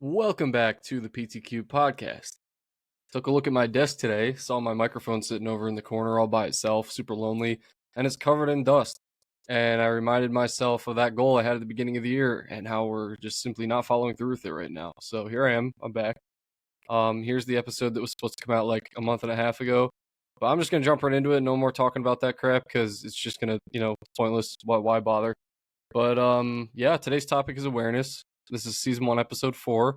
Welcome back to the PTQ podcast. Took a look at my desk today, saw my microphone sitting over in the corner all by itself, super lonely, and it's covered in dust. And I reminded myself of that goal I had at the beginning of the year and how we're just simply not following through with it right now. So here I am, I'm back. Here's the episode that was supposed to come out like a month and a half ago. But I'm just gonna jump right into it, no more talking about that crap because it's just gonna, pointless. Why bother? But yeah, today's topic is awareness. This is season 1, episode 4,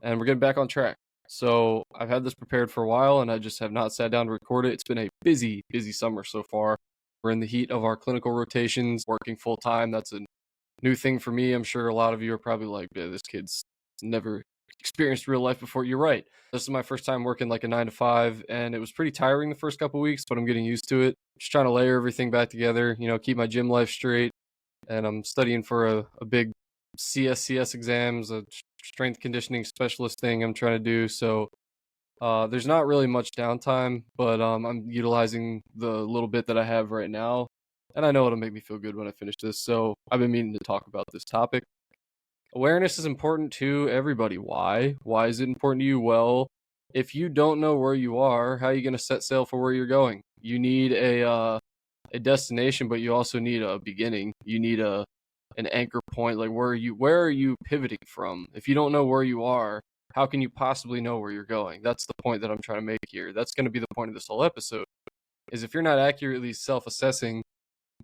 and we're getting back on track. So I've had this prepared for a while, and I just have not sat down to record it. It's been a busy summer so far. We're in the heat of our clinical rotations, working full time. That's a new thing for me. I'm sure a lot of you are probably like, this kid's never experienced real life before. You're right. This is my first time working like a 9 to 5, and it was pretty tiring the first couple weeks, but I'm getting used to it. Just trying to layer everything back together, keep my gym life straight. And I'm studying for a big CSCS exams, a strength conditioning specialist thing I'm trying to do. So there's not really much downtime, but I'm utilizing the little bit that I have right now. And I know it'll make me feel good when I finish this. So I've been meaning to talk about this topic. Awareness is important to everybody. Why? Why is it important to you? Well, if you don't know where you are, how are you going to set sail for where you're going? You need a destination, but you also need a beginning. You need an anchor point. Like where are you pivoting from? If you don't know where you are, how can you possibly know where you're going? That's the point that I'm trying to make here. That's going to be the point of this whole episode. Is if you're not accurately self-assessing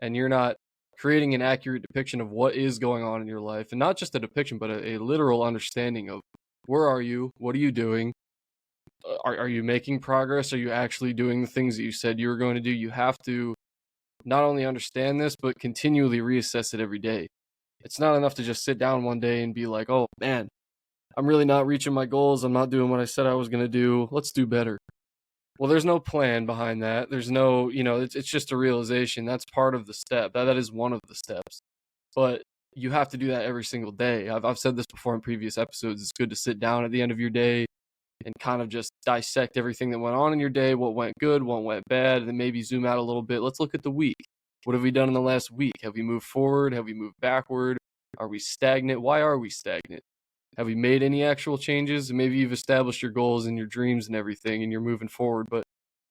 and you're not creating an accurate depiction of what is going on in your life, and not just a depiction, but a literal understanding of where are you, what are you doing, are you making progress, are you actually doing the things that you said you were going to do? You have to not only understand this, but continually reassess it every day. It's not enough to just sit down one day and be like, oh man, I'm really not reaching my goals. I'm not doing what I said I was going to do. Let's do better. Well, there's no plan behind that. There's no, it's just a realization. That's part of the step. That is one of the steps. But you have to do that every single day. I've said this before in previous episodes. It's good to sit down at the end of your day and kind of just dissect everything that went on in your day, what went good, what went bad, and then maybe zoom out a little bit. Let's look at the week. What have we done in the last week? Have we moved forward? Have we moved backward? Are we stagnant? Why are we stagnant? Have we made any actual changes? Maybe you've established your goals and your dreams and everything, and you're moving forward, but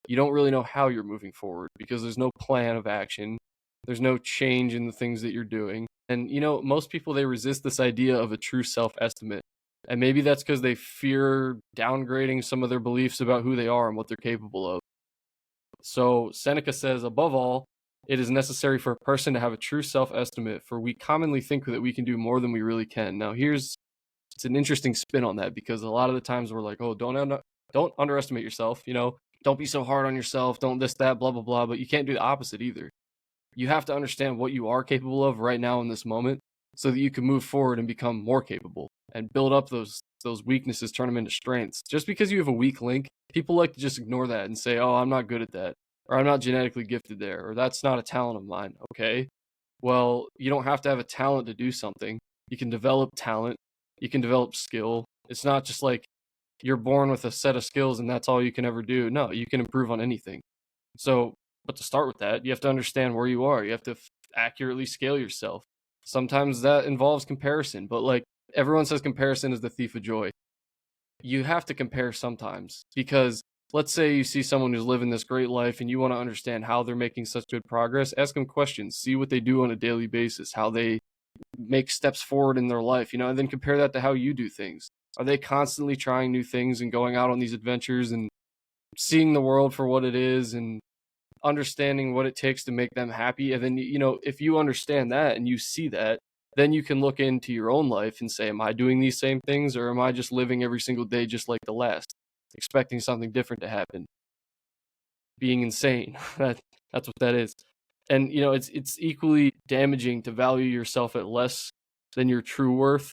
you don't really know how you're moving forward because there's no plan of action. There's no change in the things that you're doing. And, most people, they resist this idea of a true self-estimate. And maybe that's because they fear downgrading some of their beliefs about who they are and what they're capable of. So Seneca says, above all, it is necessary for a person to have a true self-estimate, for we commonly think that we can do more than we really can. Now, it's an interesting spin on that, because a lot of the times we're like, oh, don't underestimate yourself, don't be so hard on yourself, don't this, that, blah, blah, blah. But you can't do the opposite either. You have to understand what you are capable of right now in this moment so that you can move forward and become more capable and build up those weaknesses, turn them into strengths. Just because you have a weak link, people like to just ignore that and say, oh, I'm not good at that, or I'm not genetically gifted there, or that's not a talent of mine. Okay, well, you don't have to have a talent to do something. You can develop talent. You can develop skill. It's not just like you're born with a set of skills and that's all you can ever do. No, you can improve on anything. So, but to start with that, you have to understand where you are. You have to accurately scale yourself. Sometimes that involves comparison, but like everyone says, comparison is the thief of joy. You have to compare sometimes, because let's say you see someone who's living this great life and you want to understand how they're making such good progress. Ask them questions, see what they do on a daily basis, how they make steps forward in their life, and then compare that to how you do things. Are they constantly trying new things and going out on these adventures and seeing the world for what it is and understanding what it takes to make them happy? And then, if you understand that and you see that, then you can look into your own life and say, am I doing these same things, or am I just living every single day just like the last, expecting something different to happen? Being insane. That's what that is. And, it's equally damaging to value yourself at less than your true worth.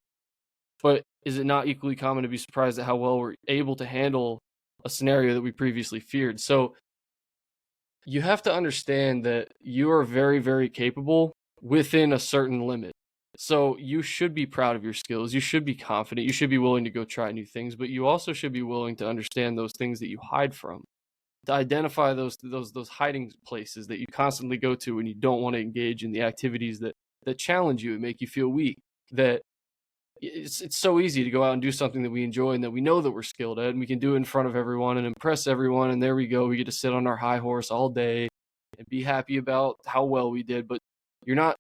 But is it not equally common to be surprised at how well we're able to handle a scenario that we previously feared? So you have to understand that you are very, very capable within a certain limit. So you should be proud of your skills. You should be confident. You should be willing to go try new things, but you also should be willing to understand those things that you hide from, to identify those hiding places that you constantly go to when you don't want to engage in the activities that challenge you and make you feel weak, that it's so easy to go out and do something that we enjoy and that we know that we're skilled at, and we can do it in front of everyone and impress everyone, and there we go. We get to sit on our high horse all day and be happy about how well we did, but you're not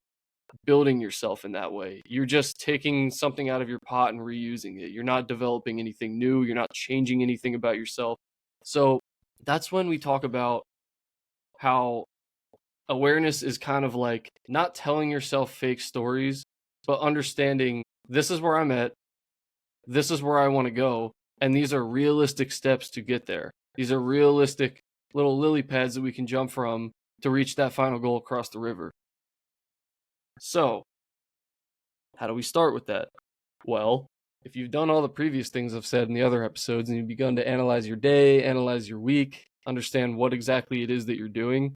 building yourself in that way. You're just taking something out of your pot and reusing it. You're not developing anything new. You're not changing anything about yourself. So that's when we talk about how awareness is kind of like not telling yourself fake stories, but understanding this is where I'm at, this is where I want to go, and these are realistic steps to get there. These are realistic little lily pads that we can jump from to reach that final goal across the river. So, how do we start with that? Well, if you've done all the previous things I've said in the other episodes and you've begun to analyze your day, analyze your week, understand what exactly it is that you're doing,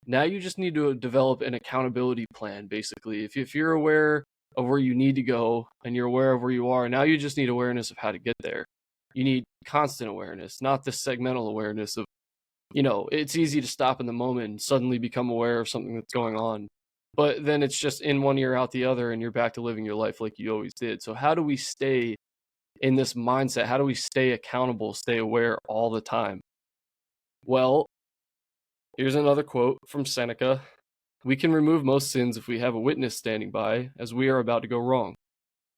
now you just need to develop an accountability plan, basically. If you're aware of where you need to go and you're aware of where you are, now you just need awareness of how to get there. You need constant awareness, not this segmental awareness of, it's easy to stop in the moment and suddenly become aware of something that's going on. But then it's just in one ear, out the other, and you're back to living your life like you always did. So how do we stay in this mindset? How do we stay accountable, stay aware all the time? Well, here's another quote from Seneca. We can remove most sins if we have a witness standing by, as we are about to go wrong.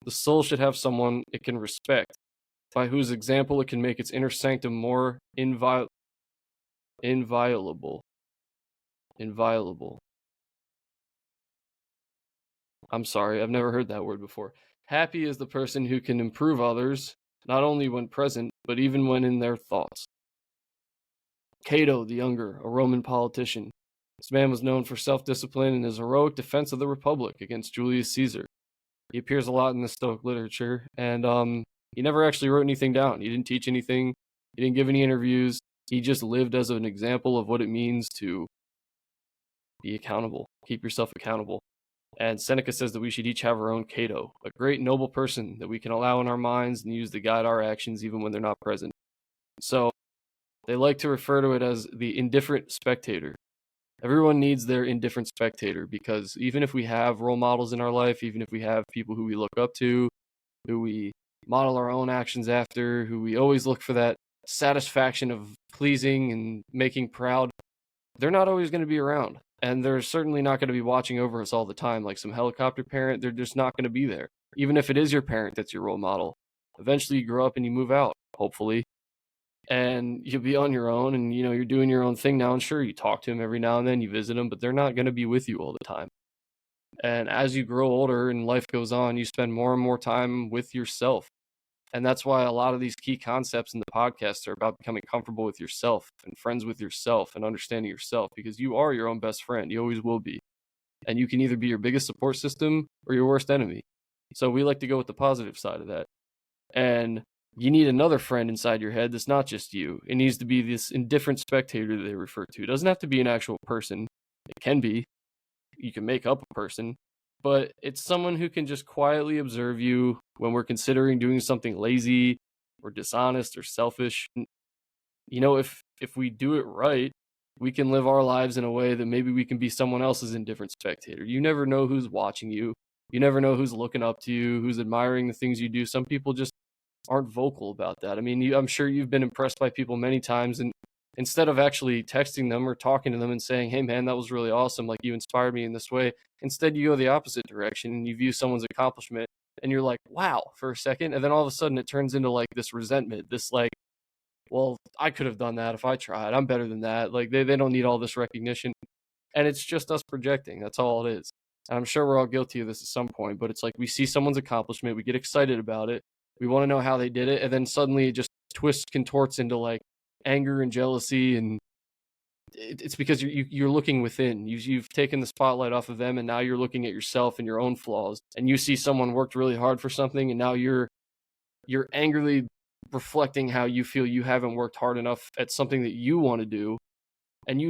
The soul should have someone it can respect, by whose example it can make its inner sanctum more inviolable. I'm sorry, I've never heard that word before. Happy is the person who can improve others, not only when present, but even when in their thoughts. Cato the Younger, a Roman politician. This man was known for self-discipline and his heroic defense of the Republic against Julius Caesar. He appears a lot in the Stoic literature, and he never actually wrote anything down. He didn't teach anything. He didn't give any interviews. He just lived as an example of what it means to be accountable, keep yourself accountable. And Seneca says that we should each have our own Cato, a great noble person that we can allow in our minds and use to guide our actions even when they're not present. So they like to refer to it as the indifferent spectator. Everyone needs their indifferent spectator, because even if we have role models in our life, even if we have people who we look up to, who we model our own actions after, who we always look for that satisfaction of pleasing and making proud, they're not always going to be around. And they're certainly not going to be watching over us all the time. Like some helicopter parent, they're just not going to be there. Even if it is your parent that's your role model, eventually you grow up and you move out, hopefully, and you'll be on your own, and you're doing your own thing now. And sure, you talk to them every now and then, you visit them, but they're not going to be with you all the time. And as you grow older and life goes on, you spend more and more time with yourself. And that's why a lot of these key concepts in the podcast are about becoming comfortable with yourself and friends with yourself and understanding yourself, because you are your own best friend. You always will be. And you can either be your biggest support system or your worst enemy. So we like to go with the positive side of that. And you need another friend inside your head that's not just you. It needs to be this indifferent spectator that they refer to. It doesn't have to be an actual person. It can be. You can make up a person. But it's someone who can just quietly observe you when we're considering doing something lazy or dishonest or selfish. If we do it right, we can live our lives in a way that maybe we can be someone else's indifferent spectator. You never know who's watching you. You never know who's looking up to you, who's admiring the things you do. Some people just aren't vocal about that. I mean, I'm sure you've been impressed by people many times, and instead of actually texting them or talking to them and saying, hey man, that was really awesome, like you inspired me in this way, instead you go the opposite direction and you view someone's accomplishment and you're like, wow, for a second, and then all of a sudden it turns into like this resentment, this like, well, I could have done that if I tried, I'm better than that, like they don't need all this recognition. And it's just us projecting, that's all it is. And I'm sure we're all guilty of this at some point, but it's like we see someone's accomplishment, we get excited about it, we want to know how they did it, and then suddenly it just contorts into like anger and jealousy, and it's because you're looking within. You've taken the spotlight off of them, and now you're looking at yourself and your own flaws, and you see someone worked really hard for something, and now you're angrily reflecting how you feel you haven't worked hard enough at something that you want to do. And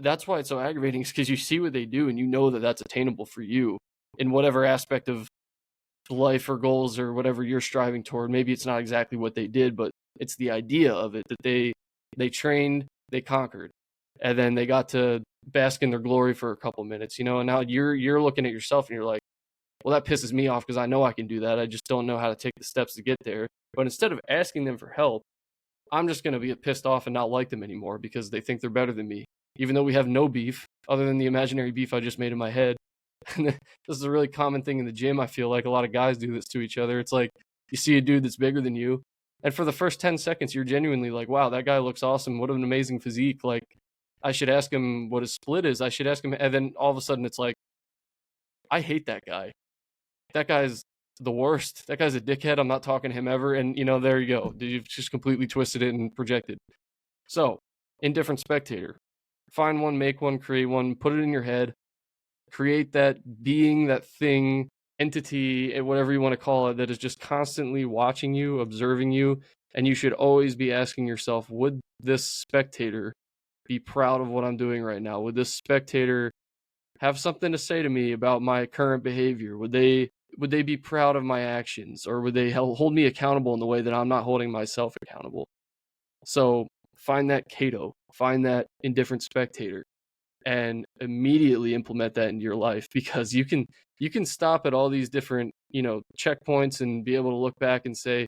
that's why it's so aggravating, is because you see what they do and you know that that's attainable for you in whatever aspect of life or goals or whatever you're striving toward. Maybe it's not exactly what they did, but it's the idea of it, that they trained, they conquered, and then they got to bask in their glory for a couple minutes, and now you're looking at yourself and you're like, well, that pisses me off because I know I can do that. I just don't know how to take the steps to get there. But instead of asking them for help, I'm just going to be pissed off and not like them anymore because they think they're better than me, even though we have no beef other than the imaginary beef I just made in my head. And this is a really common thing in the gym. I feel like a lot of guys do this to each other. It's like you see a dude that's bigger than you, and for the first 10 seconds, you're genuinely like, wow, that guy looks awesome. What an amazing physique. Like, I should ask him what his split is. I should ask him. And then all of a sudden, it's like, I hate that guy. That guy's the worst. That guy's a dickhead. I'm not talking to him ever. And, there you go. You've just completely twisted it and projected. So, indifferent spectator. Find one, make one, create one, put it in your head. Create that being, that thing, entity, whatever you want to call it, that is just constantly watching you, observing you. And you should always be asking yourself, would this spectator be proud of what I'm doing right now? Would this spectator have something to say to me about my current behavior? Would they be proud of my actions, or would they hold me accountable in the way that I'm not holding myself accountable? So find that Cato, find that indifferent spectator, and immediately implement that into your life, because you can stop at all these different checkpoints and be able to look back and say,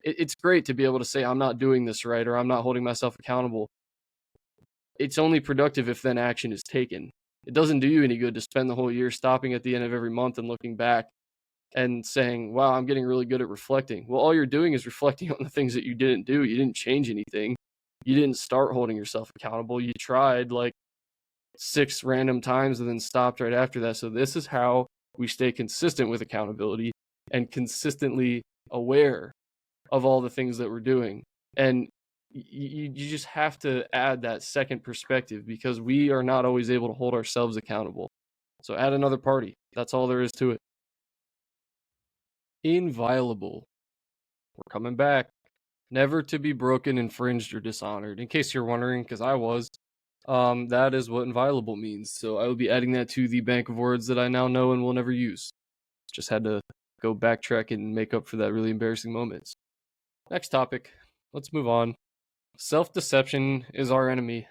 it's great to be able to say, I'm not doing this right, or I'm not holding myself accountable. It's only productive if then action is taken. It doesn't do you any good to spend the whole year stopping at the end of every month and looking back and saying, wow, I'm getting really good at reflecting. Well, all you're doing is reflecting on the things that you didn't do. You didn't change anything. You didn't start holding yourself accountable. You tried like 6 random times and then stopped right after that. So this is how we stay consistent with accountability and consistently aware of all the things that we're doing. And you just have to add that second perspective, because we are not always able to hold ourselves accountable. So add another party. That's all there is to it. Inviolable. We're coming back. Never to be broken, infringed, or dishonored. In case you're wondering, because I was, that is what inviolable means. So I will be adding that to the bank of words that I now know and will never use. Just had to go backtrack and make up for that really embarrassing moments. Next topic. Let's move on. Self-deception is our enemy.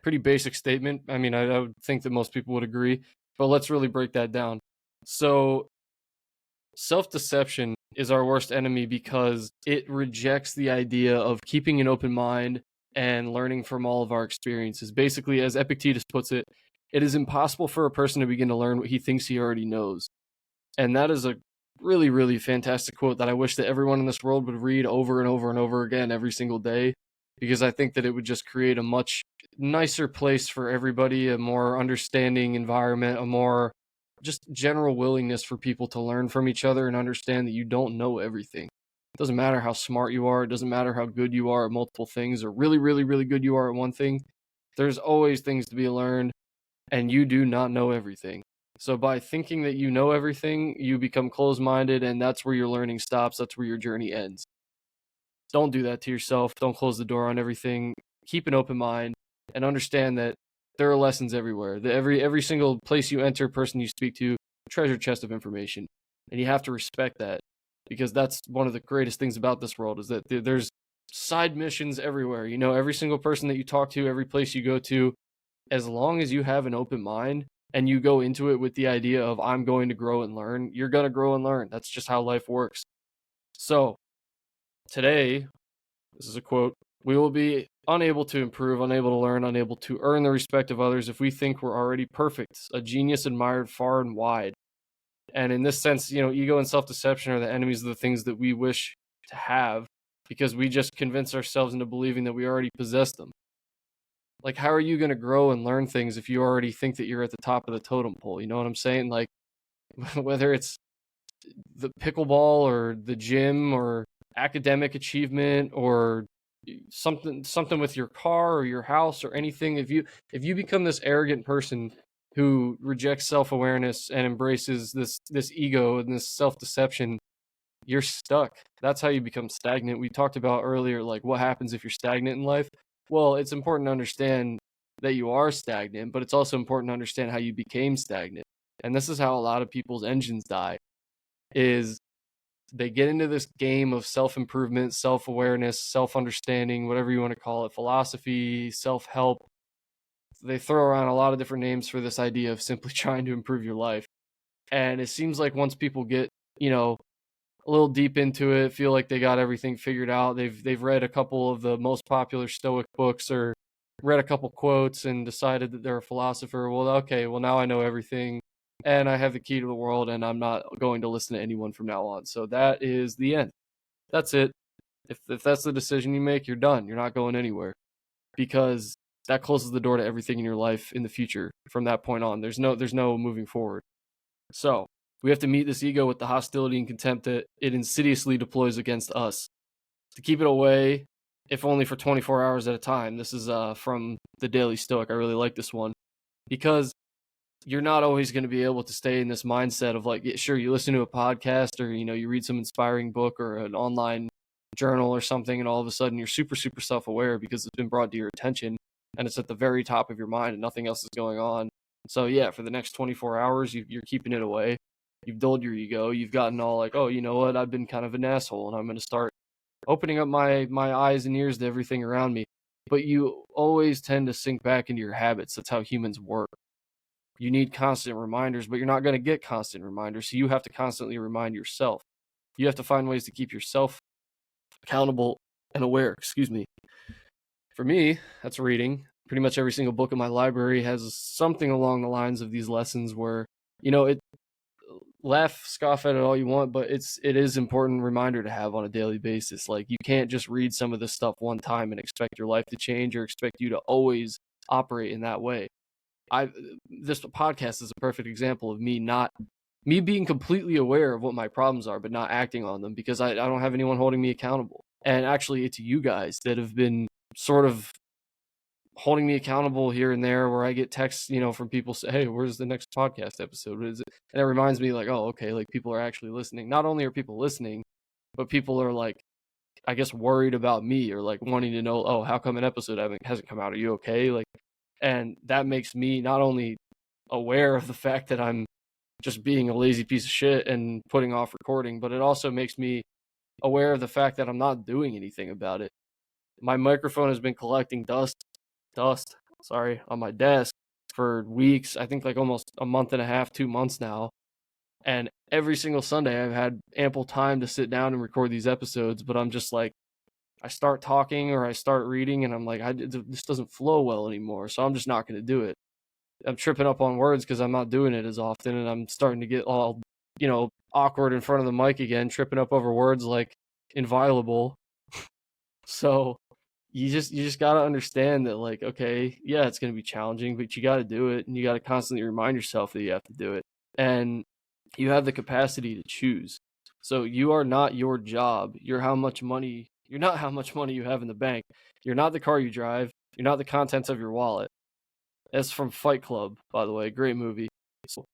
Pretty basic statement. I mean, I would think that most people would agree, but let's really break that down. So, self-deception is our worst enemy because it rejects the idea of keeping an open mind and learning from all of our experiences. Basically, as Epictetus puts it, it is impossible for a person to begin to learn what he thinks he already knows. And that is a really, really fantastic quote that I wish that everyone in this world would read over and over and over again every single day, because I think that it would just create a much nicer place for everybody, a more understanding environment, a more just general willingness for people to learn from each other and understand that you don't know everything. It doesn't matter how smart you are. It doesn't matter how good you are at multiple things, or really, really, really good you are at one thing. There's always things to be learned, and you do not know everything. So by thinking that you know everything, you become closed-minded, and that's where your learning stops. That's where your journey ends. Don't do that to yourself. Don't close the door on everything. Keep an open mind and understand that there are lessons everywhere. That every single place you enter, person you speak to, treasure chest of information. And you have to respect that, because that's one of the greatest things about this world, is that there's side missions everywhere. Every single person that you talk to, every place you go to, as long as you have an open mind and you go into it with the idea of, I'm going to grow and learn, you're going to grow and learn. That's just how life works. So today, this is a quote, we will be unable to improve, unable to learn, unable to earn the respect of others if we think we're already perfect, a genius admired far and wide. And in this sense, ego and self-deception are the enemies of the things that we wish to have, because we just convince ourselves into believing that we already possess them. Like, how are you going to grow and learn things if you already think that you're at the top of the totem pole? You know what I'm saying? Like, whether it's the pickleball or the gym or academic achievement or something with your car or your house or anything, if you become this arrogant person who rejects self-awareness and embraces this ego and this self-deception, you're stuck. That's how you become stagnant. We talked about earlier, like, what happens if you're stagnant in life. Well, it's important to understand that you are stagnant, but it's also important to understand how you became stagnant. And this is how a lot of people's engines die, is they get into this game of self-improvement, self-awareness, self-understanding, whatever you want to call it, philosophy, self-help. They throw around a lot of different names for this idea of simply trying to improve your life. And it seems like once people get, you know, a little deep into it, feel like they got everything figured out, they've read a couple of the most popular Stoic books or read a couple quotes and decided that they're a philosopher. Well, okay, well now I know everything and I have the key to the world and I'm not going to listen to anyone from now on. So that is the end. That's it. If that's the decision you make, you're done. You're not going anywhere because that closes the door to everything in your life in the future from that point on. There's no moving forward. So we have to meet this ego with the hostility and contempt that it insidiously deploys against us. To keep it away, if only for 24 hours at a time. This is from the Daily Stoic. I really like this one because you're not always going to be able to stay in this mindset of like, sure, you listen to a podcast or, you know, you read some inspiring book or an online journal or something, and all of a sudden you're super, super self-aware because it's been brought to your attention and it's at the very top of your mind and nothing else is going on. So yeah, for the next 24 hours, you're keeping it away. You've dulled your ego. You've gotten all like, oh, you know what? I've been kind of an asshole and I'm going to start opening up my eyes and ears to everything around me. But you always tend to sink back into your habits. That's how humans work. You need constant reminders, but you're not going to get constant reminders. So you have to constantly remind yourself. You have to find ways to keep yourself accountable and aware. Excuse me. For me, that's reading. Pretty much every single book in my library has something along the lines of these lessons where, you know, laugh, scoff at it all you want, but it is important reminder to have on a daily basis. Like, you can't just read some of this stuff one time and expect your life to change or expect you to always operate in that way. This podcast is a perfect example of me being completely aware of what my problems are, but not acting on them because I don't have anyone holding me accountable. And actually, it's you guys that have been sort of holding me accountable here and there, where I get texts, you know, from people say, "Hey, where's the next podcast episode? What is it?" And it reminds me, like, oh, okay, like people are actually listening. Not only are people listening, but people are like, I guess, worried about me or like wanting to know, oh, how come an episode hasn't come out? Are you okay? Like, and that makes me not only aware of the fact that I'm just being a lazy piece of shit and putting off recording, but it also makes me aware of the fact that I'm not doing anything about it. My microphone has been collecting dust, on my desk for weeks. I think like almost a month and a half, 2 months now. And every single Sunday I've had ample time to sit down and record these episodes, but I'm just like, I start talking or I start reading and I'm like, this doesn't flow well anymore. So I'm just not going to do it. I'm tripping up on words because I'm not doing it as often, and I'm starting to get all, you know, awkward in front of the mic again, tripping up over words like inviolable. So you just gotta understand that, like, okay, yeah, it's gonna be challenging, but you gotta do it, and you gotta constantly remind yourself that you have to do it, and you have the capacity to choose. So you are not your job. You're how much money. You're not how much money you have in the bank. You're not the car you drive. You're not the contents of your wallet. That's from Fight Club, by the way. Great movie. So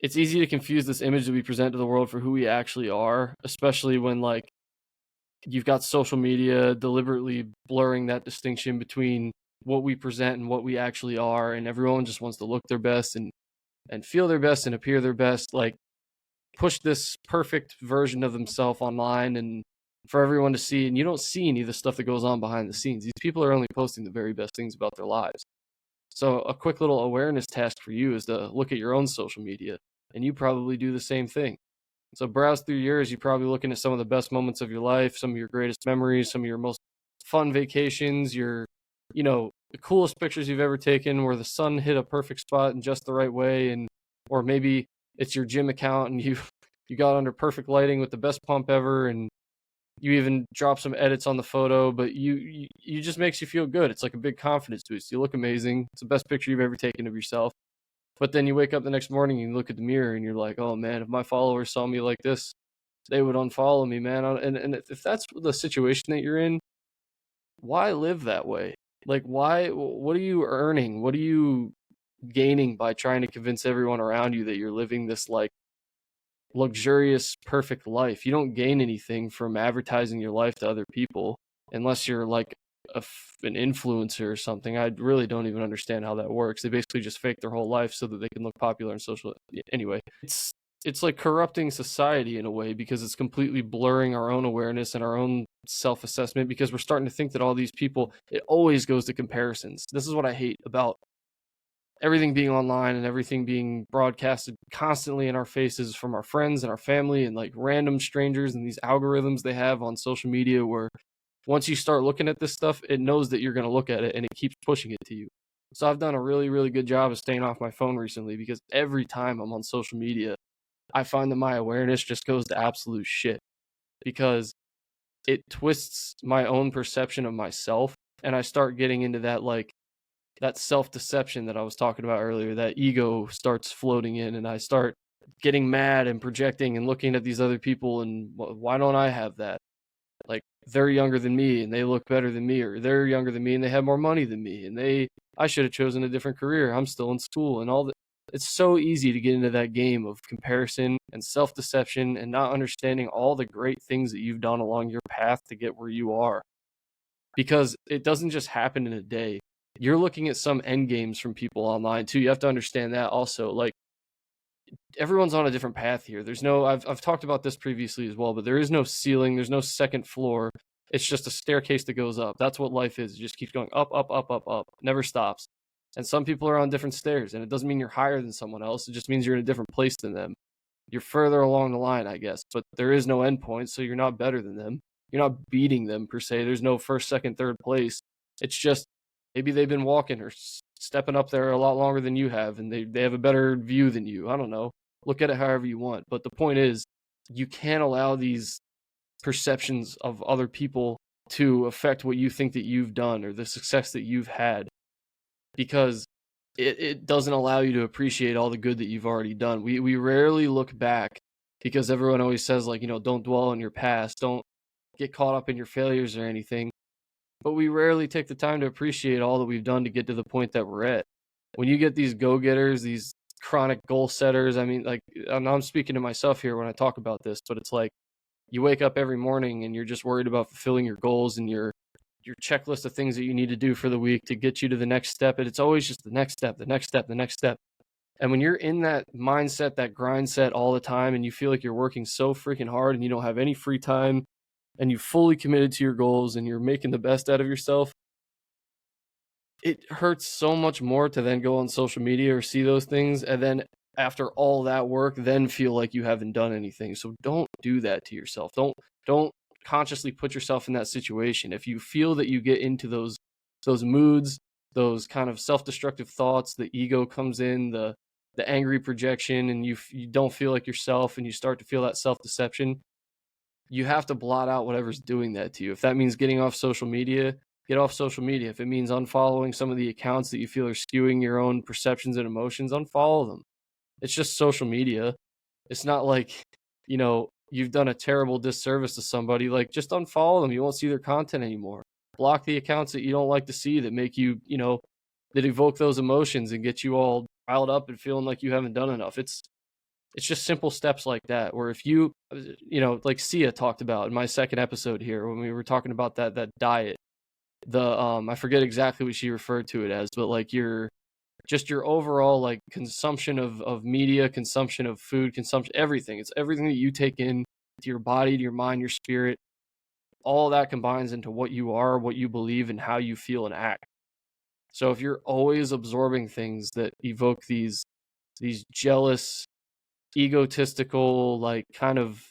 it's easy to confuse this image that we present to the world for who we actually are, especially when, like, you've got social media deliberately blurring that distinction between what we present and what we actually are, and everyone just wants to look their best and feel their best and appear their best, like push this perfect version of themselves online and for everyone to see, and you don't see any of the stuff that goes on behind the scenes. These people are only posting the very best things about their lives. So a quick little awareness task for you is to look at your own social media, and you probably do the same thing. So browse through yours. You're probably looking at some of the best moments of your life, some of your greatest memories, some of your most fun vacations, your, you know, the coolest pictures you've ever taken where the sun hit a perfect spot in just the right way. And, or maybe it's your gym account and you got under perfect lighting with the best pump ever. And you even drop some edits on the photo, but you just makes you feel good. It's like a big confidence boost. You look amazing. It's the best picture you've ever taken of yourself. But then you wake up the next morning and you look at the mirror and you're like, oh man, if my followers saw me like this, they would unfollow me, man. And if that's the situation that you're in, why live that way? Like, why? What are you earning? What are you gaining by trying to convince everyone around you that you're living this like luxurious, perfect life? You don't gain anything from advertising your life to other people unless you're like an influencer or something. I really don't even understand how that works. They basically just fake their whole life so that they can look popular on social. Anyway, it's like corrupting society in a way because it's completely blurring our own awareness and our own self-assessment, because we're starting to think that all these people, it always goes to comparisons. This is what I hate about everything being online and everything being broadcasted constantly in our faces from our friends and our family and like random strangers and these algorithms they have on social media where once you start looking at this stuff, it knows that you're going to look at it and it keeps pushing it to you. So I've done a really, really good job of staying off my phone recently because every time I'm on social media, I find that my awareness just goes to absolute shit because it twists my own perception of myself. And I start getting into that, like, that self-deception that I was talking about earlier. That ego starts floating in and I start getting mad and projecting and looking at these other people and why don't I have that? Like, they're younger than me and they look better than me, or they're younger than me and they have more money than me, and I should have chosen a different career. I'm still in school and all that. It's so easy to get into that game of comparison and self-deception and not understanding all the great things that you've done along your path to get where you are. Because it doesn't just happen in a day. You're looking at some end games from people online too. You have to understand that also. Like, everyone's on a different path here. There's no, I've talked about this previously as well, but there is no ceiling. There's no second floor. It's just a staircase that goes up. That's what life is. It just keeps going up, up, up, up, up. Never stops. And some people are on different stairs, and it doesn't mean you're higher than someone else. It just means you're in a different place than them. You're further along the line, I guess, but there is no end point, so you're not better than them. You're not beating them per se. There's no first, second, third place. It's just maybe they've been walking or stepping up there a lot longer than you have, and they have a better view than you. I don't know. Look at it however you want. But the point is, you can't allow these perceptions of other people to affect what you think that you've done or the success that you've had, because it doesn't allow you to appreciate all the good that you've already done. We rarely look back because everyone always says, like, don't dwell on your past, don't get caught up in your failures or anything. But we rarely take the time to appreciate all that we've done to get to the point that we're at. When you get these go-getters, these chronic goal setters, I mean, like, I'm speaking to myself here when I talk about this, but it's like you wake up every morning and you're just worried about fulfilling your goals and your checklist of things that you need to do for the week to get you to the next step. And it's always just the next step, the next step, the next step. And when you're in that mindset, that grind set all the time, and you feel like you're working so freaking hard and you don't have any free time and you fully committed to your goals and you're making the best out of yourself, it hurts so much more to then go on social media or see those things and then after all that work then feel like you haven't done anything. So don't do that to yourself. Don't consciously put yourself in that situation. If you feel that you get into those moods, those kind of self-destructive thoughts, the ego comes in, the angry projection, and you don't feel like yourself and you start to feel that self-deception, you have to blot out whatever's doing that to you. If that means getting off social media, get off social media. If it means unfollowing some of the accounts that you feel are skewing your own perceptions and emotions, unfollow them. It's just social media. It's not like, you've done a terrible disservice to somebody. Like, just unfollow them. You won't see their content anymore. Block the accounts that you don't like to see that make you, that evoke those emotions and get you all riled up and feeling like you haven't done enough. It's just simple steps like that, where if you, like Sia talked about in my second episode here when we were talking about that diet, I forget exactly what she referred to it as, but like your overall like consumption of media, consumption of food, consumption, everything. It's everything that you take in to your body, to your mind, your spirit. All that combines into what you are, what you believe, and how you feel and act. So if you're always absorbing things that evoke these jealous, egotistical, like kind of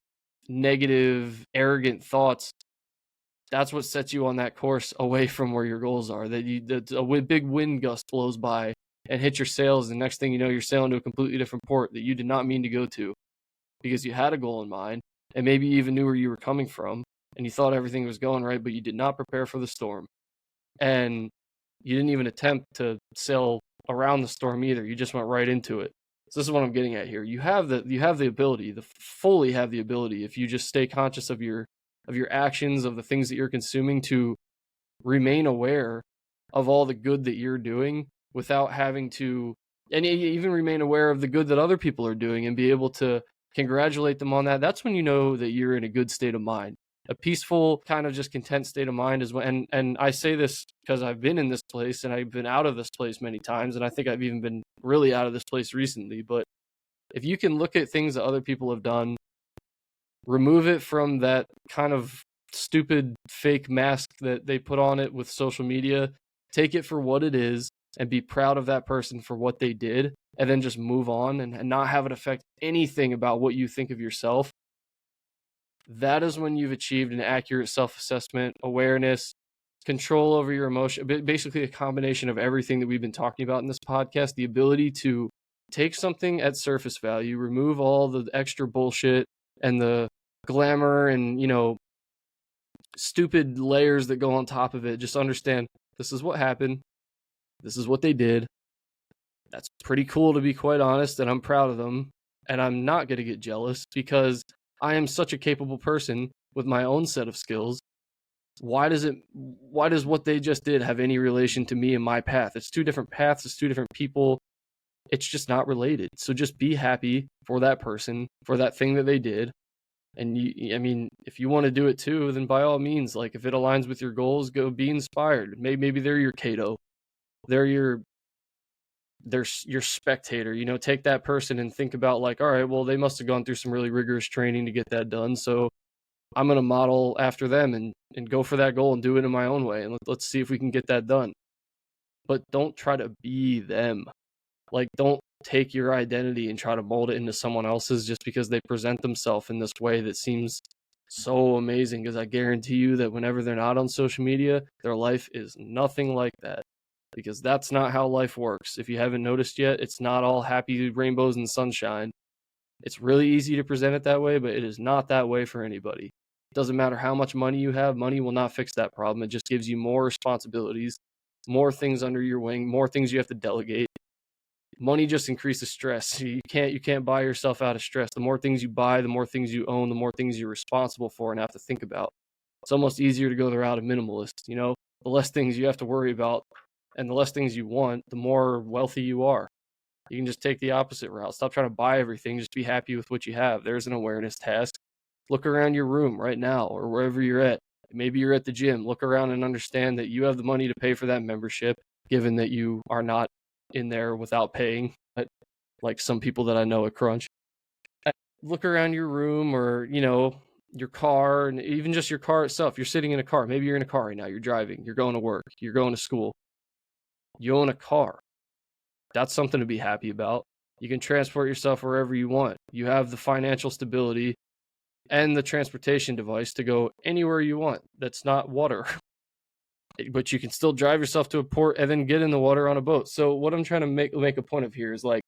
negative, arrogant thoughts, that's what sets you on that course away from where your goals are. That a big wind gust blows by and hits your sails, and next thing you know, you're sailing to a completely different port that you did not mean to go to because you had a goal in mind and maybe you even knew where you were coming from and you thought everything was going right, but you did not prepare for the storm. And you didn't even attempt to sail around the storm either. You just went right into it. So this is what I'm getting at here. You have the ability, fully have the ability, if you just stay conscious of your actions, of the things that you're consuming, to remain aware of all the good that you're doing without having to, and even remain aware of the good that other people are doing and be able to congratulate them on that. That's when you know that you're in a good state of mind. A peaceful, kind of just content state of mind is when, and I say this because I've been in this place and I've been out of this place many times, and I think I've even been really out of this place recently. But if you can look at things that other people have done, remove it from that kind of stupid fake mask that they put on it with social media, take it for what it is, and be proud of that person for what they did, and then just move on and not have it affect anything about what you think of yourself, that is when you've achieved an accurate self-assessment, awareness, control over your emotion, basically a combination of everything that we've been talking about in this podcast, the ability to take something at surface value, remove all the extra bullshit and the glamour and, stupid layers that go on top of it. Just understand this is what happened. This is what they did. That's pretty cool, to be quite honest, and I'm proud of them. And I'm not going to get jealous because I am such a capable person with my own set of skills. Why does what they just did have any relation to me and my path? It's two different paths. It's two different people. It's just not related. So just be happy for that person, for that thing that they did. And if you want to do it too, then by all means, like if it aligns with your goals, go be inspired. Maybe they're your Cato. They're your spectator. Take that person and think about like, all right, well, they must have gone through some really rigorous training to get that done. So I'm going to model after them and go for that goal and do it in my own way. And let's see if we can get that done. But don't try to be them. Like, don't take your identity and try to mold it into someone else's just because they present themselves in this way that seems so amazing. Because I guarantee you that whenever they're not on social media, their life is nothing like that. Because that's not how life works. If you haven't noticed yet, it's not all happy rainbows and sunshine. It's really easy to present it that way, but it is not that way for anybody. It doesn't matter how much money you have. Money will not fix that problem. It just gives you more responsibilities, more things under your wing, more things you have to delegate. Money just increases stress. You can't buy yourself out of stress. The more things you buy, the more things you own, the more things you're responsible for and have to think about. It's almost easier to go the route of minimalist. The less things you have to worry about and the less things you want, the more wealthy you are. You can just take the opposite route. Stop trying to buy everything. Just be happy with what you have. There's an awareness task. Look around your room right now or wherever you're at. Maybe you're at the gym. Look around and understand that you have the money to pay for that membership, given that you are not in there without paying, like some people that I know at Crunch. Look around your room or, your car, and even just your car itself. You're sitting in a car. Maybe you're in a car right now. You're driving. You're going to work. You're going to school. You own a car. That's something to be happy about. You can transport yourself wherever you want. You have the financial stability and the transportation device to go anywhere you want that's not water. But you can still drive yourself to a port and then get in the water on a boat. So what I'm trying to make a point of here is like,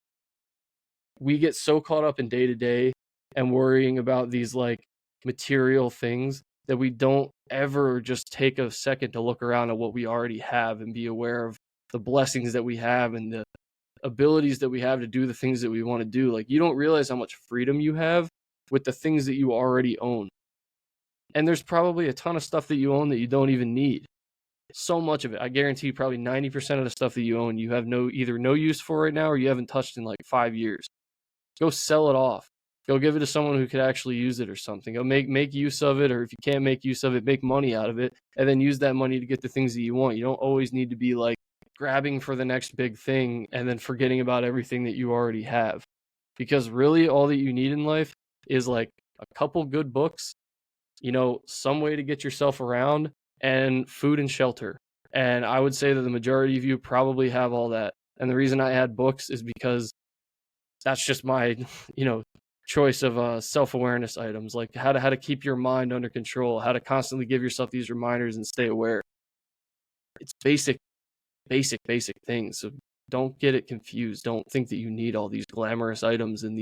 we get so caught up in day to day and worrying about these like material things that we don't ever just take a second to look around at what we already have and be aware of the blessings that we have and the abilities that we have to do the things that we want to do. Like, you don't realize how much freedom you have with the things that you already own. And there's probably a ton of stuff that you own that you don't even need. So much of it. I guarantee you probably 90% of the stuff that you own, you have either no use for right now or you haven't touched in like 5 years. Go sell it off. Go give it to someone who could actually use it or something. Go make use of it, or if you can't make use of it, make money out of it, and then use that money to get the things that you want. You don't always need to be like grabbing for the next big thing and then forgetting about everything that you already have. Because really all that you need in life is like a couple good books, some way to get yourself around, and food and shelter. And I would say that the majority of you probably have all that. And the reason I add books is because that's just my, choice of self-awareness items, like how to keep your mind under control, how to constantly give yourself these reminders and stay aware. It's basic things. So don't get it confused. Don't think that you need all these glamorous items and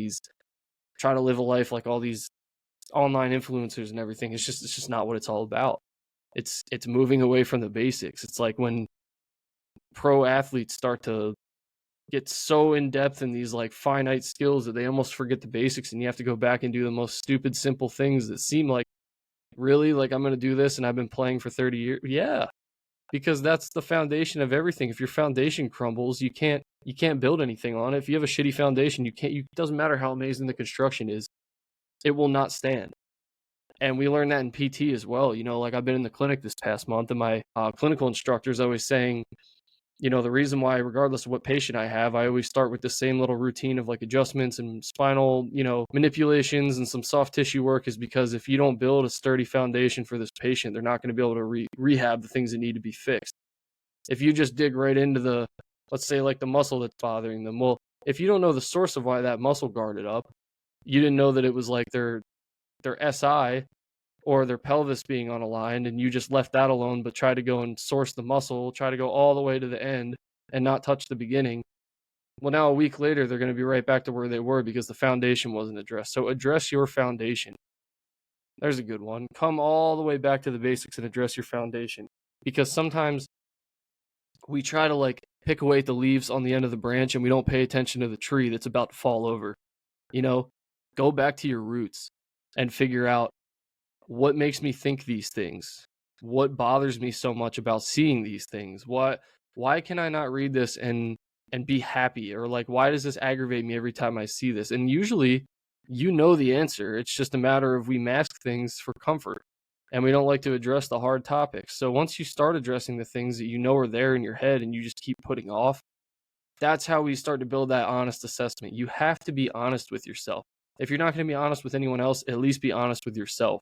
try to live a life like all these online influencers and everything. It's just not what it's all about. It's moving away from the basics. It's like when pro athletes start to get so in depth in these like finite skills that they almost forget the basics, and you have to go back and do the most stupid, simple things that seem like, really, like I'm going to do this and I've been playing for 30 years. Yeah, because that's the foundation of everything. If your foundation crumbles, you can't build anything on it. If you have a shitty foundation, it doesn't matter how amazing the construction is, it will not stand. And we learned that in PT as well. Like I've been in the clinic this past month, and my clinical instructor is always saying, the reason why, regardless of what patient I have, I always start with the same little routine of like adjustments and spinal, manipulations and some soft tissue work, is because if you don't build a sturdy foundation for this patient, they're not going to be able to rehab the things that need to be fixed. If you just dig right into the let's say like the muscle that's bothering them. Well, if you don't know the source of why that muscle guarded up, you didn't know that it was like their SI or their pelvis being unaligned, and you just left that alone, but try to go and source the muscle, try to go all the way to the end and not touch the beginning. Well, now a week later, they're going to be right back to where they were because the foundation wasn't addressed. So address your foundation. There's a good one. Come all the way back to the basics and address your foundation. Because sometimes we try to like pick away at the leaves on the end of the branch and we don't pay attention to the tree that's about to fall over. You know, go back to your roots and figure out what makes me think these things. What bothers me so much about seeing these things? Why can I not read this and be happy? Or like, why does this aggravate me every time I see this? And usually you know the answer. It's just a matter of we mask things for comfort and we don't like to address the hard topics. So once you start addressing the things that you know are there in your head and you just keep putting off, that's how we start to build that honest assessment. You have to be honest with yourself. If you're not going to be honest with anyone else, at least be honest with yourself.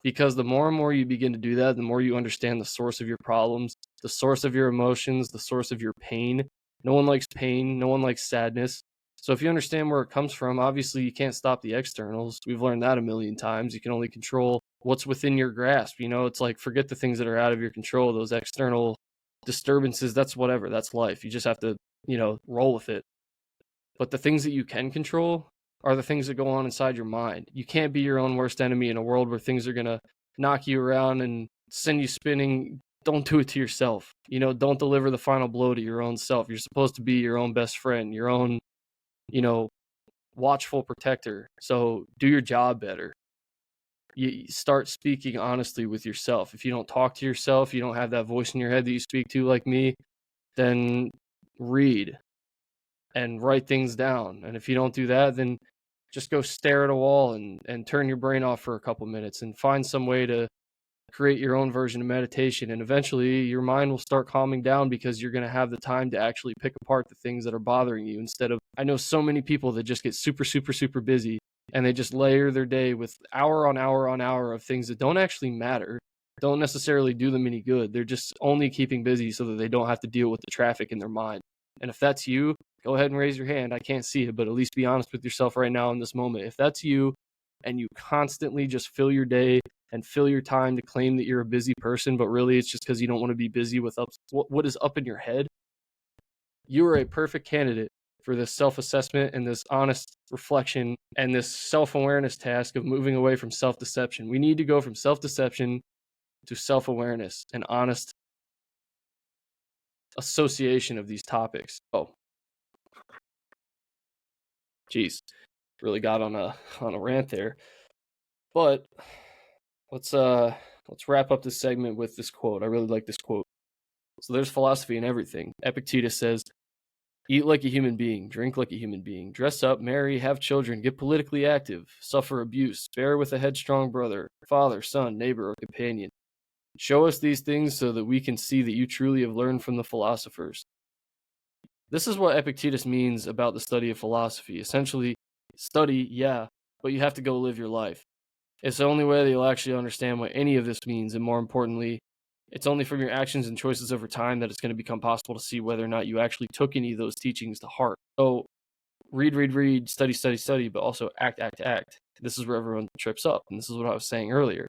Because the more and more you begin to do that, the more you understand the source of your problems, the source of your emotions, the source of your pain. No one likes pain. No one likes sadness. So if you understand where it comes from, obviously you can't stop the externals. We've learned that a million times. You can only control what's within your grasp. You know, it's like forget the things that are out of your control, those external disturbances. That's whatever. That's life. You just have to, roll with it. But the things that you can control are the things that go on inside your mind. You can't be your own worst enemy in a world where things are going to knock you around and send you spinning. Don't do it to yourself. Don't deliver the final blow to your own self. You're supposed to be your own best friend, your own, watchful protector. So do your job better. You start speaking honestly with yourself. If you don't talk to yourself, you don't have that voice in your head that you speak to like me, then read and write things down. And if you don't do that, then just go stare at a wall and turn your brain off for a couple minutes and find some way to create your own version of meditation. And eventually your mind will start calming down because you're going to have the time to actually pick apart the things that are bothering you instead of, I know so many people that just get super, super, super busy and they just layer their day with hour on hour on hour of things that don't actually matter, don't necessarily do them any good. They're just only keeping busy so that they don't have to deal with the traffic in their mind. And if that's you, go ahead and raise your hand. I can't see it, but at least be honest with yourself right now in this moment. If that's you and you constantly just fill your day and fill your time to claim that you're a busy person, but really it's just because you don't want to be busy with what is up in your head, you are a perfect candidate for this self-assessment and this honest reflection and this self-awareness task of moving away from self-deception. We need to go from self-deception to self-awareness and honest association of these topics. Oh, geez, really got on a rant there. But let's wrap up this segment with this quote. I really like this quote. So there's philosophy in everything. Epictetus says, "Eat like a human being, drink like a human being, dress up, marry, have children, get politically active, suffer abuse, bear with a headstrong brother, father, son, neighbor, or companion. Show us these things so that we can see that you truly have learned from the philosophers." This is what Epictetus means about the study of philosophy. Essentially, study, yeah, but you have to go live your life. It's the only way that you'll actually understand what any of this means, and more importantly, it's only from your actions and choices over time that it's going to become possible to see whether or not you actually took any of those teachings to heart. So, read, study, but also act. This is where everyone trips up, and this is what I was saying earlier.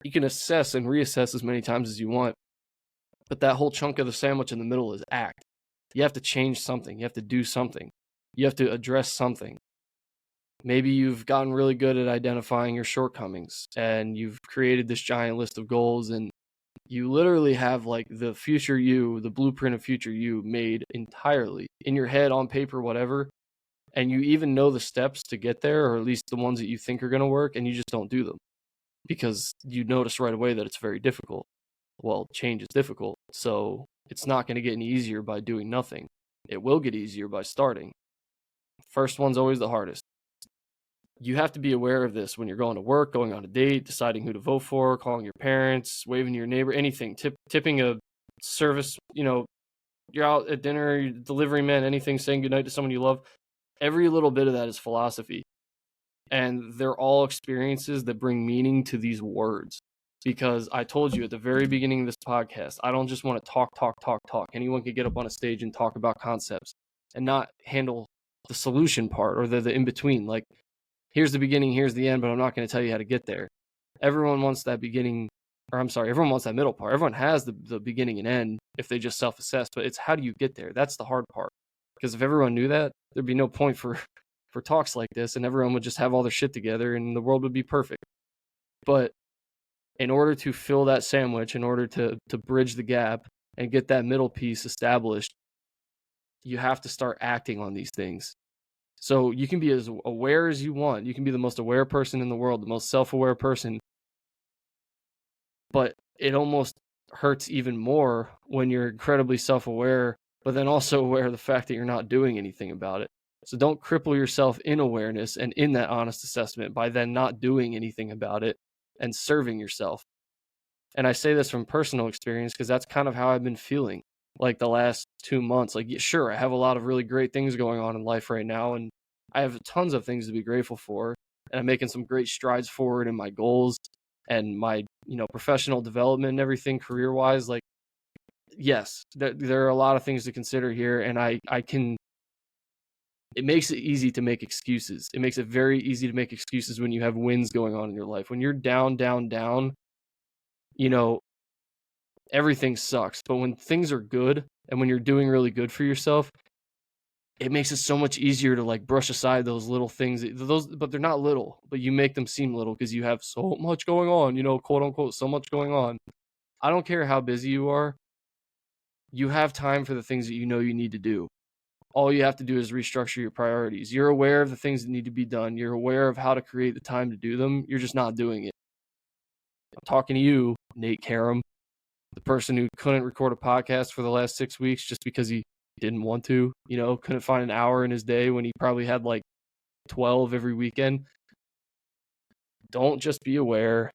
You can assess and reassess as many times as you want, but that whole chunk of the sandwich in the middle is act. You have to change something. You have to do something. You have to address something. Maybe you've gotten really good at identifying your shortcomings and you've created this giant list of goals and you literally have like the future you, the blueprint of future you made entirely in your head, on paper, whatever. And you even know the steps to get there, or at least the ones that you think are going to work, and you just don't do them because you notice right away that it's very difficult. Well, change is difficult, so it's not going to get any easier by doing nothing. It will get easier by starting. First one's always the hardest. You have to be aware of this when you're going to work, going on a date, deciding who to vote for, calling your parents, waving to your neighbor, anything, tipping a service, you're out at dinner, you're delivery man, anything, saying goodnight to someone you love. Every little bit of that is philosophy. And they're all experiences that bring meaning to these words. because I told you at the very beginning of this podcast, I don't just want to talk. Anyone could get up on a stage and talk about concepts and not handle the solution part or the in between. Like, here's the beginning, here's the end, but I'm not going to tell you how to get there. Everyone wants that beginning, or I'm sorry, everyone wants that middle part. Everyone has the beginning and end if they just self-assess, but it's how do you get there? That's the hard part. Because if everyone knew that, there'd be no point for talks like this, and everyone would just have all their shit together and the world would be perfect. But in order to fill that sandwich, in order to bridge the gap and get that middle piece established, you have to start acting on these things. So you can be as aware as you want. You can be the most aware person in the world, the most self-aware person. But it almost hurts even more when you're incredibly self-aware, but then also aware of the fact that you're not doing anything about it. So don't cripple yourself in awareness and in that honest assessment by then not doing anything about it and serving yourself. And I say this from personal experience because that's kind of how I've been feeling like the last 2 months. Like, sure, I have a lot of really great things going on in life right now, and I have tons of things to be grateful for, and I'm making some great strides forward in my goals and my, professional development and everything career-wise. Like, yes, there are a lot of things to consider here, and I can. It makes it easy to make excuses. It makes it very easy to make excuses when you have wins going on in your life. When you're down, everything sucks. But when things are good and when you're doing really good for yourself, it makes it so much easier to like brush aside those little things. But they're not little, but you make them seem little because you have so much going on, quote unquote, so much going on. I don't care how busy you are. You have time for the things that you know you need to do. All you have to do is restructure your priorities. You're aware of the things that need to be done. You're aware of how to create the time to do them. You're just not doing it. I'm talking to you, Nate Karam, the person who couldn't record a podcast for the last 6 weeks just because he didn't want to, couldn't find an hour in his day when he probably had like 12 every weekend. Don't just be aware.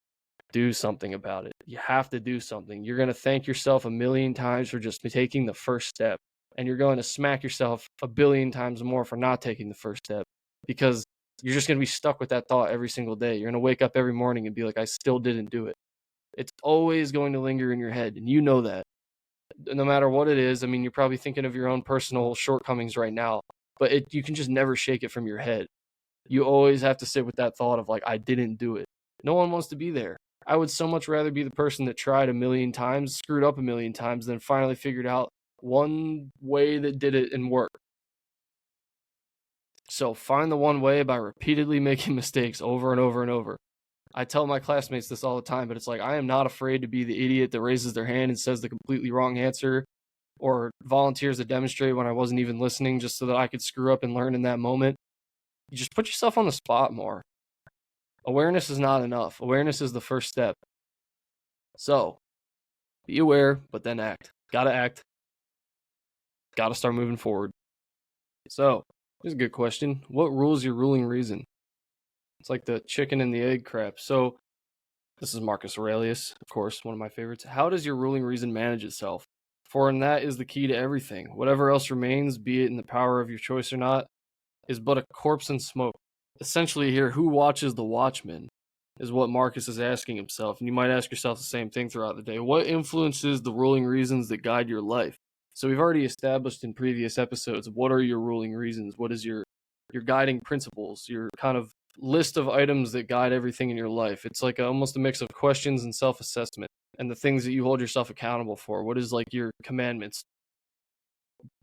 Do something about it. You have to do something. You're going to thank yourself a million times for just taking the first step. And you're going to smack yourself a billion times more for not taking the first step, because you're just going to be stuck with that thought every single day. You're going to wake up every morning and be like, I still didn't do it. It's always going to linger in your head, and you know that. No matter what it is, I mean, you're probably thinking of your own personal shortcomings right now, but you can just never shake it from your head. You always have to sit with that thought of like, I didn't do it. No one wants to be there. I would so much rather be the person that tried a million times, screwed up a million times, than finally figured out one way that did it and worked. So find the one way by repeatedly making mistakes over and over and over. I tell my classmates this all the time, but it's like, I am not afraid to be the idiot that raises their hand and says the completely wrong answer, or volunteers to demonstrate when I wasn't even listening just so that I could screw up and learn in that moment. You just put yourself on the spot more. Awareness is not enough. Awareness is the first step. So be aware, but then act. Gotta act. Gotta start moving forward. So here's a good question. What rules your ruling reason? It's like the chicken and the egg crap. So this is Marcus Aurelius, of course, one of my favorites. How does your ruling reason manage itself? For in that is the key to everything. Whatever else remains, be it in the power of your choice or not, is but a corpse in smoke. Essentially here, who watches the watchman is what Marcus is asking himself. And you might ask yourself the same thing throughout the day. What influences the ruling reasons that guide your life? So we've already established in previous episodes, what are your ruling reasons? What is your guiding principles, your kind of list of items that guide everything in your life? It's like almost a mix of questions and self-assessment and the things that you hold yourself accountable for. What is like your commandments?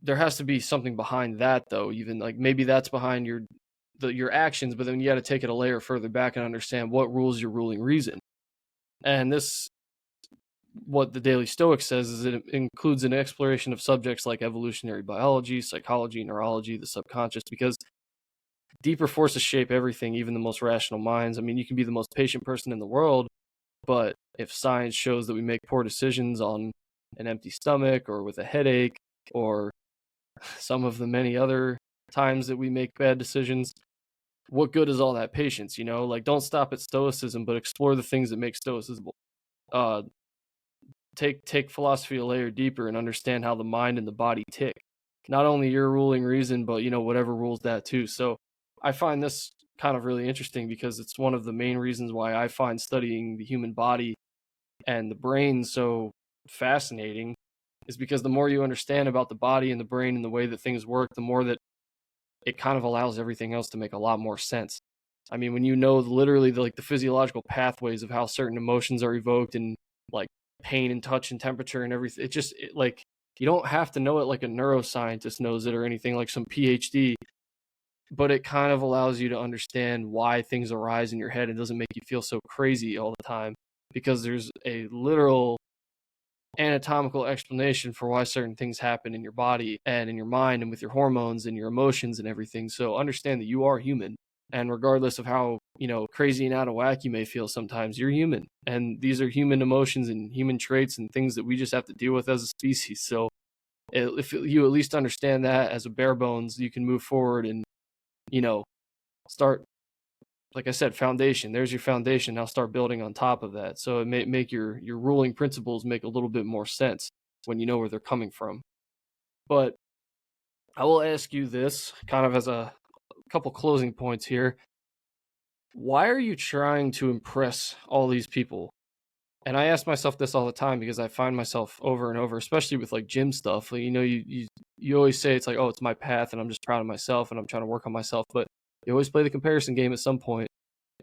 There has to be something behind that, though. Even like maybe that's behind your actions, but then you got to take it a layer further back and understand what rules your ruling reason. And this, what the Daily Stoic says, is it includes an exploration of subjects like evolutionary biology, psychology, neurology, the subconscious, because deeper forces shape everything, even the most rational minds. I mean, you can be the most patient person in the world, but if science shows that we make poor decisions on an empty stomach or with a headache or some of the many other times that we make bad decisions, what good is all that patience? Like, don't stop at stoicism, but explore the things that make stoicism. Take philosophy a layer deeper and understand how the mind and the body tick. Not only your ruling reason, but whatever rules that too. So I find this kind of really interesting because it's one of the main reasons why I find studying the human body and the brain so fascinating is because the more you understand about the body and the brain and the way that things work, the more that it kind of allows everything else to make a lot more sense. I mean, when you know literally the physiological pathways of how certain emotions are evoked and like pain and touch and temperature and everything, like you don't have to know it like a neuroscientist knows it or anything like some PhD, but it kind of allows you to understand why things arise in your head. It doesn't make you feel so crazy all the time because there's a literal anatomical explanation for why certain things happen in your body and in your mind and with your hormones and your emotions and everything. So understand that you are human. And regardless of how, crazy and out of whack you may feel sometimes, you're human. And these are human emotions and human traits and things that we just have to deal with as a species. So if you at least understand that as a bare bones, you can move forward and, start, like I said, foundation. There's your foundation. Now start building on top of that. So it may make your ruling principles make a little bit more sense when you know where they're coming from. But I will ask you this kind of as a couple closing points here. Why are you trying to impress all these people? And I ask myself this all the time because I find myself over and over, especially with like gym stuff. Like, you always say it's like, oh, it's my path and I'm just proud of myself and I'm trying to work on myself. But you always play the comparison game at some point,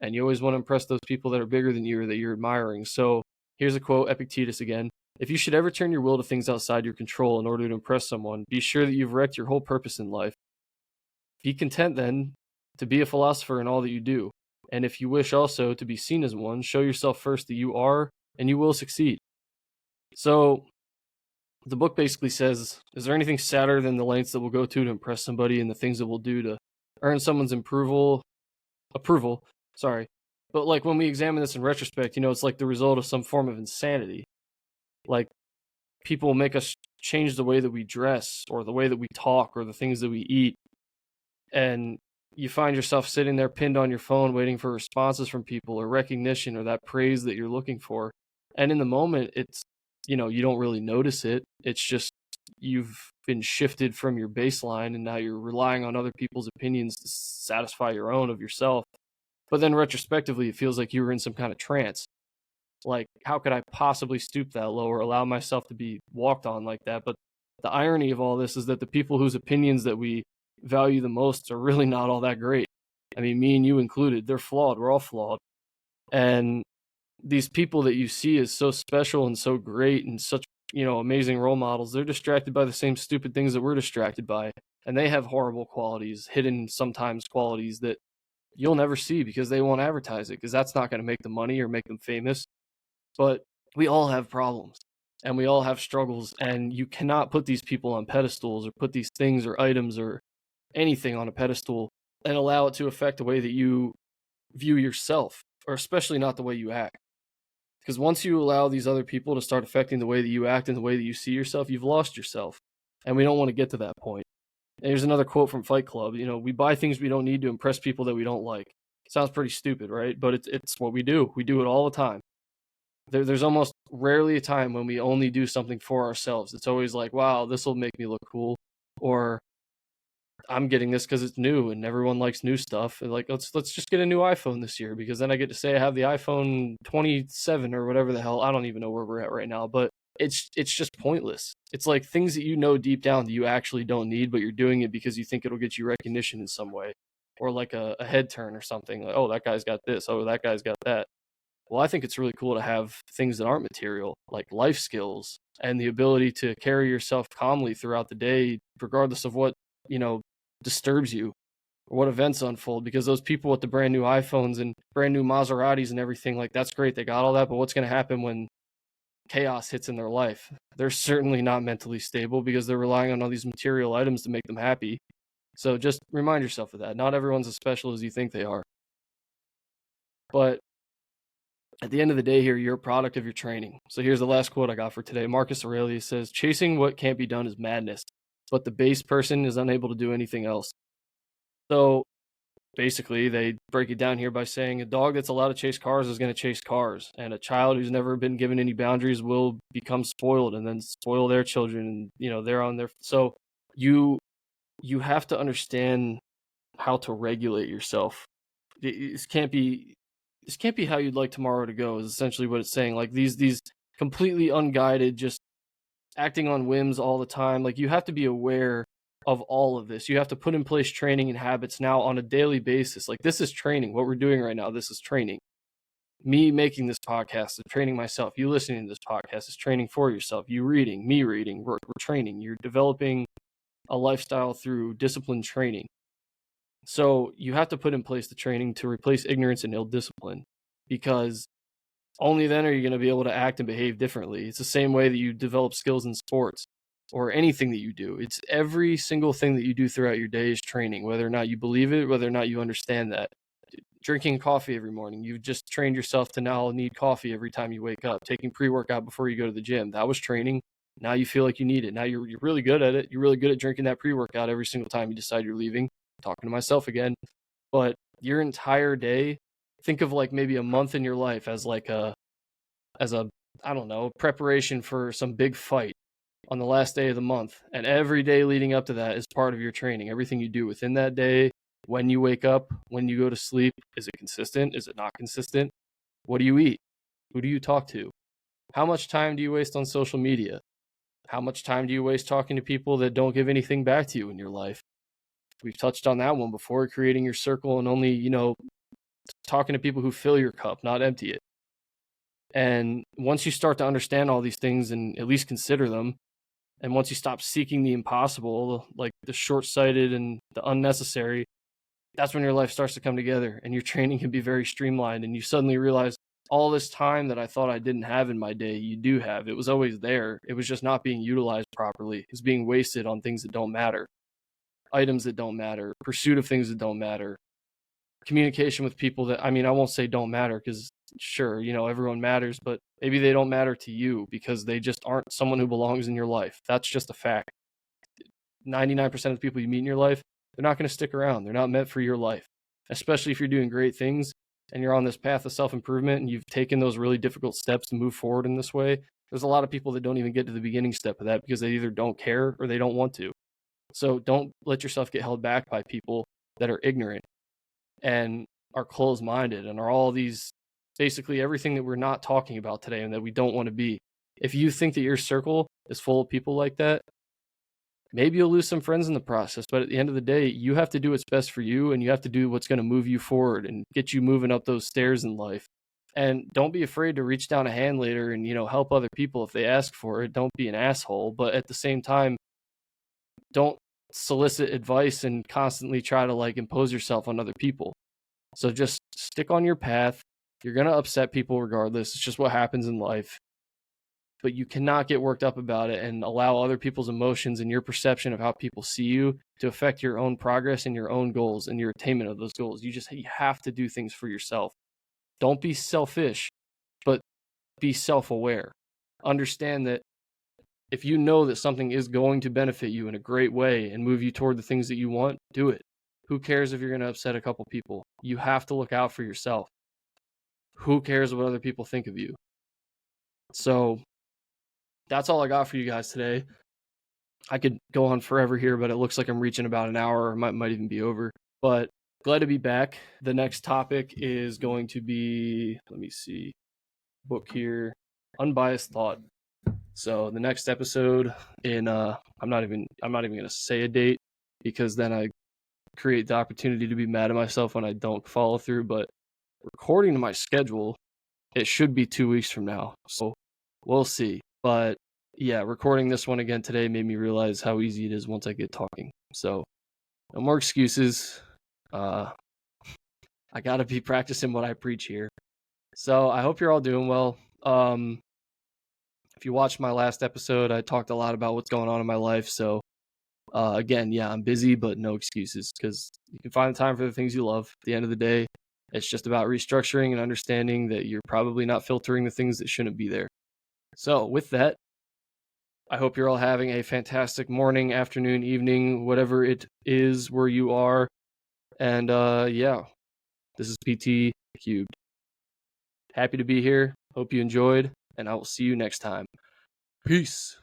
and you always want to impress those people that are bigger than you or that you're admiring. So here's a quote, Epictetus again. If you should ever turn your will to things outside your control in order to impress someone, be sure that you've wrecked your whole purpose in life. Be content then to be a philosopher in all that you do. And if you wish also to be seen as one, show yourself first that you are, and you will succeed. So the book basically says, is there anything sadder than the lengths that we'll go to impress somebody and the things that we'll do to earn someone's approval? Sorry. But like when we examine this in retrospect, it's like the result of some form of insanity. Like people make us change the way that we dress or the way that we talk or the things that we eat. And you find yourself sitting there pinned on your phone waiting for responses from people or recognition or that praise that you're looking for. And in the moment, it's, you don't really notice it. It's just you've been shifted from your baseline and now you're relying on other people's opinions to satisfy your own of yourself. But then retrospectively, it feels like you were in some kind of trance. Like, how could I possibly stoop that low or allow myself to be walked on like that? But the irony of all this is that the people whose opinions that we value the most are really not all that great. I mean, me and you included, they're flawed. We're all flawed. And these people that you see as so special and so great and such, amazing role models, they're distracted by the same stupid things that we're distracted by. And they have horrible qualities, hidden sometimes qualities that you'll never see because they won't advertise it because that's not going to make them money or make them famous. But we all have problems and we all have struggles, and you cannot put these people on pedestals or put these things or items or anything on a pedestal and allow it to affect the way that you view yourself, or especially not the way you act. Because once you allow these other people to start affecting the way that you act and the way that you see yourself, you've lost yourself. And we don't want to get to that point. And here's another quote from Fight Club. We buy things we don't need to impress people that we don't like. Sounds pretty stupid, right? But it's what we do. We do it all the time. There's almost rarely a time when we only do something for ourselves. It's always like, wow, this will make me look cool. Or I'm getting this because it's new and everyone likes new stuff. And like, let's just get a new iPhone this year because then I get to say I have the iPhone 27 or whatever the hell. I don't even know where we're at right now, but it's just pointless. It's like things that deep down that you actually don't need, but you're doing it because you think it'll get you recognition in some way, or like a head turn or something. Like, oh, that guy's got this. Oh, that guy's got that. Well, I think it's really cool to have things that aren't material, like life skills and the ability to carry yourself calmly throughout the day, regardless of what, disturbs you or what events unfold. Because those people with the brand new iPhones and brand new Maseratis and everything, like, that's great. They got all that. But what's going to happen when chaos hits in their life? They're certainly not mentally stable because they're relying on all these material items to make them happy. So just remind yourself of that. Not everyone's as special as you think they are. But at the end of the day here, you're a product of your training. So here's the last quote I got for today. Marcus Aurelius says, chasing what can't be done is madness, but the base person is unable to do anything else. So basically, they break it down here by saying a dog that's allowed to chase cars is going to chase cars, and a child who's never been given any boundaries will become spoiled and then spoil their children, and they're on their. So you have to understand how to regulate yourself. It can't be this can't be how you'd like tomorrow to go, is essentially what it's saying. Like these completely unguided, just acting on whims all the time. Like you have to be aware of all of this. You have to put in place training and habits now on a daily basis. Like this is training. What we're doing right now, this is training. Me making this podcast is training myself. You listening to this podcast is training for yourself. You reading, me reading, we're training. You're developing a lifestyle through disciplined training. So you have to put in place the training to replace ignorance and ill discipline, because only then are you going to be able to act and behave differently. It's the same way that you develop skills in sports or anything that you do. It's every single thing that you do throughout your day is training, whether or not you believe it, whether or not you understand that. Drinking coffee every morning, you've just trained yourself to now need coffee every time you wake up. Taking pre-workout before you go to the gym, that was training. Now you feel like you need it. Now you're really good at it. You're really good at drinking that pre-workout every single time you decide you're leaving. I'm talking to myself again. But your entire day, think of like maybe a month in your life as a I don't know, preparation for some big fight on the last day of the month. And every day leading up to that is part of your training. Everything you do within that day, when you wake up, when you go to sleep, is it consistent? Is it not consistent? What do you eat? Who do you talk to? How much time do you waste on social media? How much time do you waste talking to people that don't give anything back to you in your life? We've touched on that one before, creating your circle and only, talking to people who fill your cup, not empty it. And once you start to understand all these things and at least consider them, and once you stop seeking the impossible, like the short-sighted and the unnecessary, that's when your life starts to come together and your training can be very streamlined. And you suddenly realize all this time that I thought I didn't have in my day, you do have. It was always there. It was just not being utilized properly. It's being wasted on things that don't matter, items that don't matter, pursuit of things that don't matter, communication with people that, I won't say don't matter, because sure, everyone matters, but maybe they don't matter to you because they just aren't someone who belongs in your life. That's just a fact. 99% of the people you meet in your life, they're not going to stick around. They're not meant for your life, especially if you're doing great things and you're on this path of self-improvement and you've taken those really difficult steps to move forward in this way. There's a lot of people that don't even get to the beginning step of that because they either don't care or they don't want to. So don't let yourself get held back by people that are ignorant and are closed-minded and are all these, basically everything that we're not talking about today and that we don't want to be. If you think that your circle is full of people like that, maybe you'll lose some friends in the process, but at the end of the day, you have to do what's best for you, and you have to do what's going to move you forward and get you moving up those stairs in life. And don't be afraid to reach down a hand later and, help other people if they ask for it. Don't be an asshole, but at the same time, don't solicit advice and constantly try to impose yourself on other people. So just stick on your path. You're going to upset people regardless. It's just what happens in life. But you cannot get worked up about it and allow other people's emotions and your perception of how people see you to affect your own progress and your own goals and your attainment of those goals. You have to do things for yourself. Don't be selfish, but be self-aware. Understand that if you know that something is going to benefit you in a great way and move you toward the things that you want, do it. Who cares if you're going to upset a couple people? You have to look out for yourself. Who cares what other people think of you? So that's all I got for you guys today. I could go on forever here, but it looks like I'm reaching about an hour, or might even be over. But glad to be back. The next topic is going to be, let me see, book here, unbiased thought. So the next episode I'm not even going to say a date, because then I create the opportunity to be mad at myself when I don't follow through. But according to my schedule, it should be 2 weeks from now. So we'll see. But yeah, recording this one again today made me realize how easy it is once I get talking. So no more excuses. I got to be practicing what I preach here. So I hope you're all doing well. If you watched my last episode, I talked a lot about what's going on in my life. So again, yeah, I'm busy, but no excuses, because you can find the time for the things you love. At the end of the day, it's just about restructuring and understanding that you're probably not filtering the things that shouldn't be there. So with that, I hope you're all having a fantastic morning, afternoon, evening, whatever it is where you are. And yeah, this is PT Cubed. Happy to be here. Hope you enjoyed, and I will see you next time. Peace.